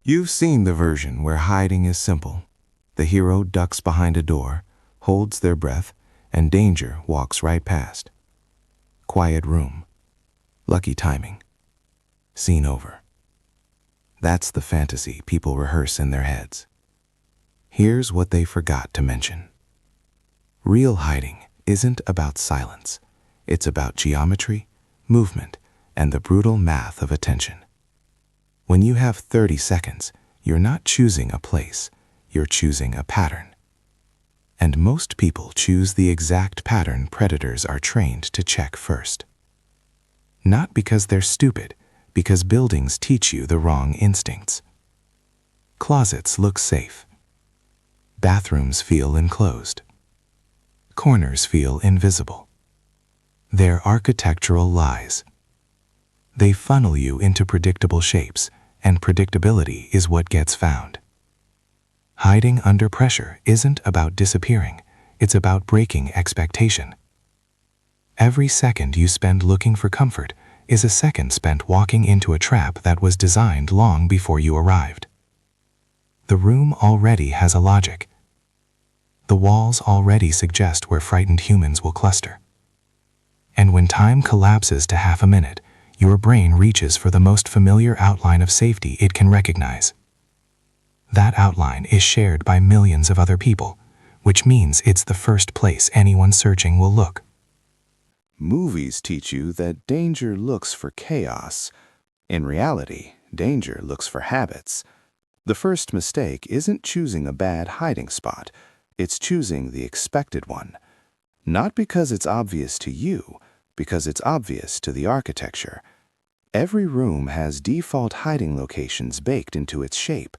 You've seen the version where hiding is simple. The hero ducks behind a door, holds their breath, and danger walks right past. Quiet room. Lucky timing. Scene over. That's the fantasy people rehearse in their heads. Here's what they forgot to mention. Real hiding isn't about silence. It's about geometry, movement, and the brutal math of attention. When you have 30 seconds, you're not choosing a place, you're choosing a pattern. And most people choose the exact pattern predators are trained to check first. Not because they're stupid, because buildings teach you the wrong instincts. Closets look safe. Bathrooms feel enclosed. Corners feel invisible. They're architectural lies. They funnel you into predictable shapes, and predictability is what gets found. Hiding under pressure isn't about disappearing, it's about breaking expectation. Every second you spend looking for comfort is a second spent walking into a trap that was designed long before you arrived. The room already has a logic. The walls already suggest where frightened humans will cluster. And when time collapses to half a minute, your brain reaches for the most familiar outline of safety it can recognize. That outline is shared by millions of other people, which means it's the first place anyone searching will look. Movies teach you that danger looks for chaos. In reality, danger looks for habits. The first mistake isn't choosing a bad hiding spot, it's choosing the expected one. Not because it's obvious to you, because it's obvious to the architecture. Every room has default hiding locations baked into its shape.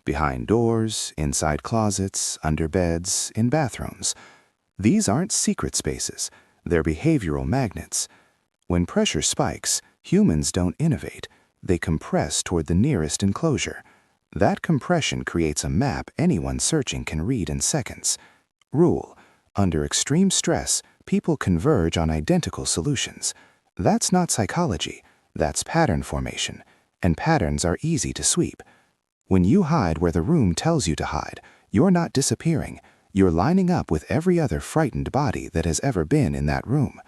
Behind doors, inside closets, under beds, in bathrooms. These aren't secret spaces, they're behavioral magnets. When pressure spikes, humans don't innovate, they compress toward the nearest enclosure. That compression creates a map anyone searching can read in seconds. Rule: under extreme stress, people converge on identical solutions. That's not psychology, that's pattern formation, and patterns are easy to sweep. When you hide where the room tells you to hide, you're not disappearing, you're lining up with every other frightened body that has ever been in that room.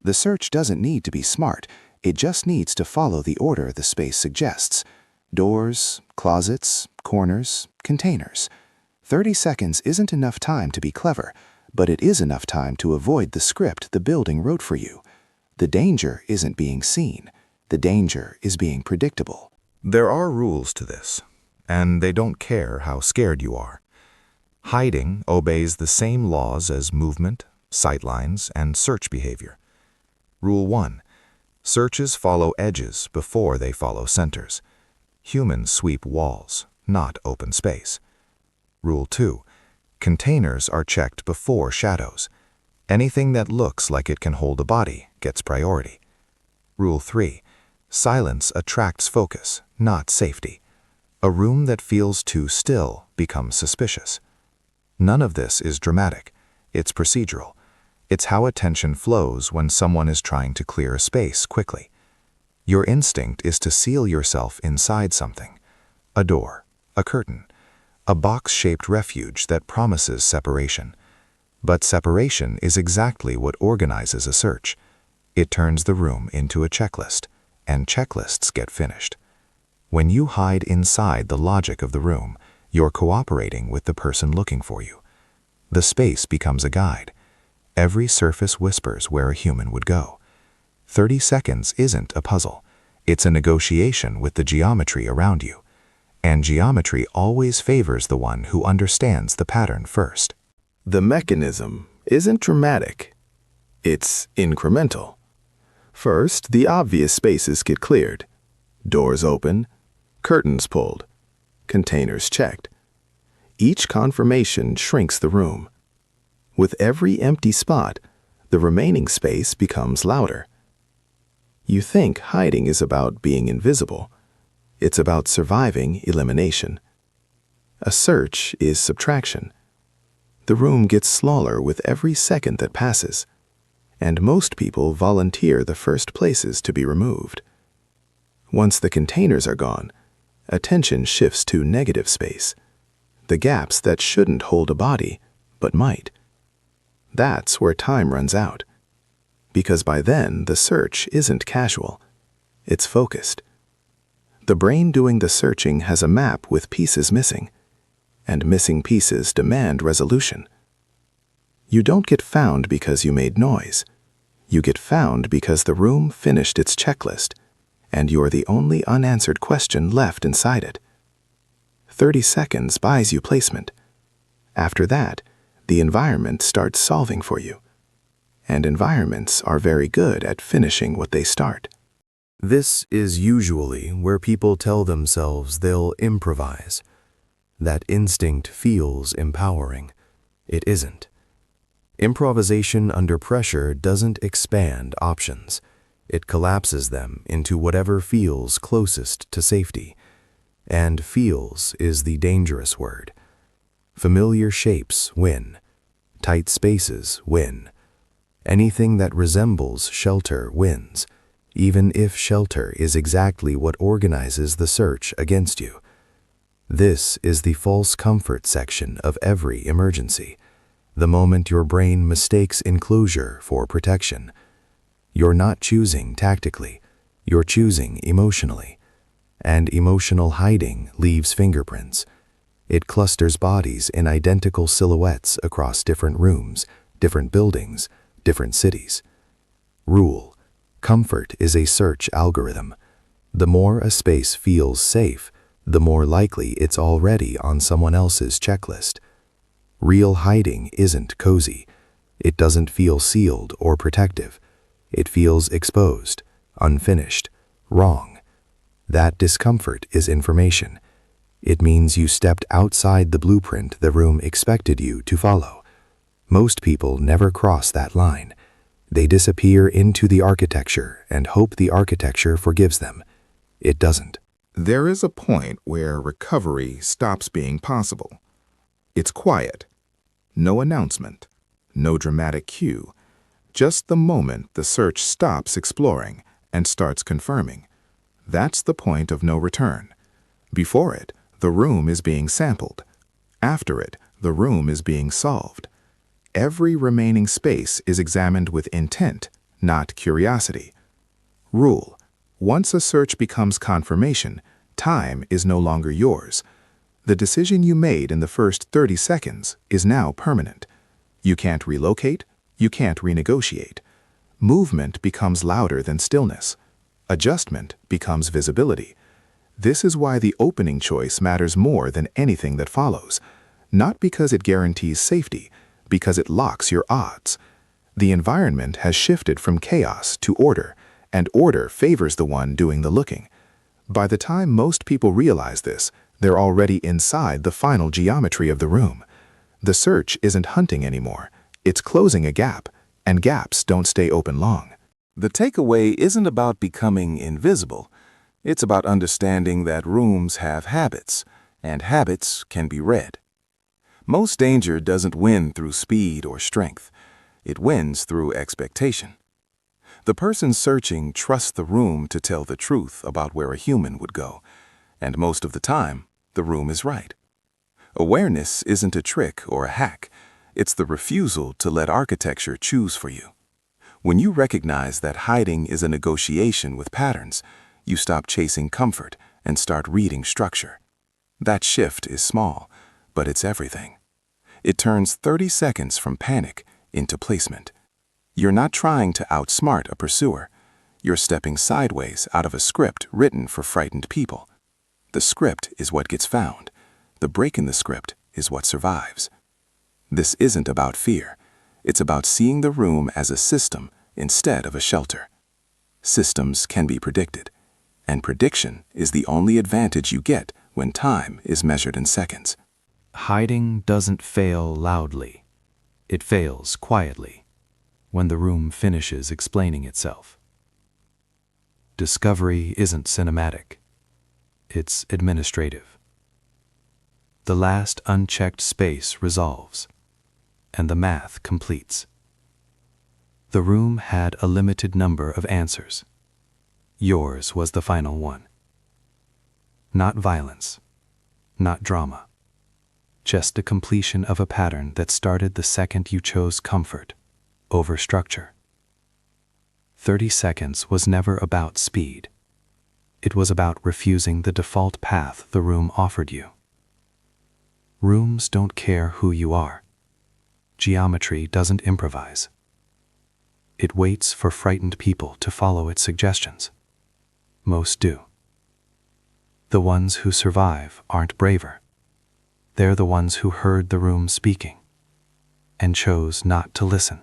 The search doesn't need to be smart, it just needs to follow the order the space suggests. Doors, closets, corners, containers. 30 seconds isn't enough time to be clever, but it is enough time to avoid the script the building wrote for you. The danger isn't being seen. The danger is being predictable. There are rules to this, and they don't care how scared you are. Hiding obeys the same laws as movement, sightlines, and search behavior. Rule 1. Searches follow edges before they follow centers. Humans sweep walls, not open space. Rule 2. Containers are checked before shadows. Anything that looks like it can hold a body gets priority. Rule 3. Silence attracts focus, not safety. A room that feels too still becomes suspicious. None of this is dramatic. It's procedural. It's how attention flows when someone is trying to clear a space quickly. Your instinct is to seal yourself inside something. A door, a curtain, a box-shaped refuge that promises separation. But separation is exactly what organizes a search. It turns the room into a checklist, and checklists get finished. When you hide inside the logic of the room, you're cooperating with the person looking for you. The space becomes a guide. Every surface whispers where a human would go. 30 seconds isn't a puzzle. It's a negotiation with the geometry around you. And geometry always favors the one who understands the pattern first. The mechanism isn't dramatic. It's incremental. First, the obvious spaces get cleared. Doors open, curtains pulled, containers checked. Each confirmation shrinks the room. With every empty spot, the remaining space becomes louder. You think hiding is about being invisible. It's about surviving elimination. A search is subtraction. The room gets smaller with every second that passes, and most people volunteer the first places to be removed. Once the containers are gone, attention shifts to negative space, the gaps that shouldn't hold a body, but might. That's where time runs out, because by then the search isn't casual, it's focused. The brain doing the searching has a map with pieces missing, and missing pieces demand resolution. You don't get found because you made noise. You get found because the room finished its checklist, and you're the only unanswered question left inside it. 30 seconds buys you placement. After that, the environment starts solving for you. And environments are very good at finishing what they start. This is usually where people tell themselves they'll improvise. That instinct feels empowering. It isn't. Improvisation under pressure doesn't expand options. It collapses them into whatever feels closest to safety. And feels is the dangerous word. Familiar shapes win. Tight spaces win. Anything that resembles shelter wins, even if shelter is exactly what organizes the search against you. This is the false comfort section of every emergency, the moment your brain mistakes enclosure for protection. You're not choosing tactically, you're choosing emotionally. And emotional hiding leaves fingerprints. It clusters bodies in identical silhouettes across different rooms, different buildings, different cities. Rule: comfort is a search algorithm. The more a space feels safe, the more likely it's already on someone else's checklist. Real hiding isn't cozy. It doesn't feel sealed or protective. It feels exposed, unfinished, wrong. That discomfort is information. It means you stepped outside the blueprint the room expected you to follow. Most people never cross that line. They disappear into the architecture and hope the architecture forgives them. It doesn't. There is a point where recovery stops being possible. It's quiet. No announcement. No dramatic cue. Just the moment the search stops exploring and starts confirming. That's the point of no return. Before it, the room is being sampled. After it, the room is being solved. Every remaining space is examined with intent, not curiosity. Rule: once a search becomes confirmation, time is no longer yours. The decision you made in the first 30 seconds is now permanent. You can't relocate, you can't renegotiate. Movement becomes louder than stillness. Adjustment becomes visibility. This is why the opening choice matters more than anything that follows. Not because it guarantees safety, because it locks your odds. The environment has shifted from chaos to order, and order favors the one doing the looking. By the time most people realize this, they're already inside the final geometry of the room. The search isn't hunting anymore. It's closing a gap, and gaps don't stay open long. The takeaway isn't about becoming invisible. It's about understanding that rooms have habits, and habits can be read. Most danger doesn't win through speed or strength. It wins through expectation. The person searching trusts the room to tell the truth about where a human would go, and most of the time, the room is right. Awareness isn't a trick or a hack. It's the refusal to let architecture choose for you. When you recognize that hiding is a negotiation with patterns, you stop chasing comfort and start reading structure. That shift is small, but it's everything. It turns 30 seconds from panic into placement. You're not trying to outsmart a pursuer. You're stepping sideways out of a script written for frightened people. The script is what gets found. The break in the script is what survives. This isn't about fear. It's about seeing the room as a system instead of a shelter. Systems can be predicted, and prediction is the only advantage you get when time is measured in seconds. Hiding doesn't fail loudly. It fails quietly, when the room finishes explaining itself. Discovery isn't cinematic. It's administrative. The last unchecked space resolves, and the math completes. The room had a limited number of answers. Yours was the final one. Not violence, not drama. Just the completion of a pattern that started the second you chose comfort over structure. 30 seconds was never about speed. It was about refusing the default path the room offered you. Rooms don't care who you are. Geometry doesn't improvise. It waits for frightened people to follow its suggestions. Most do. The ones who survive aren't braver. They're the ones who heard the room speaking and chose not to listen.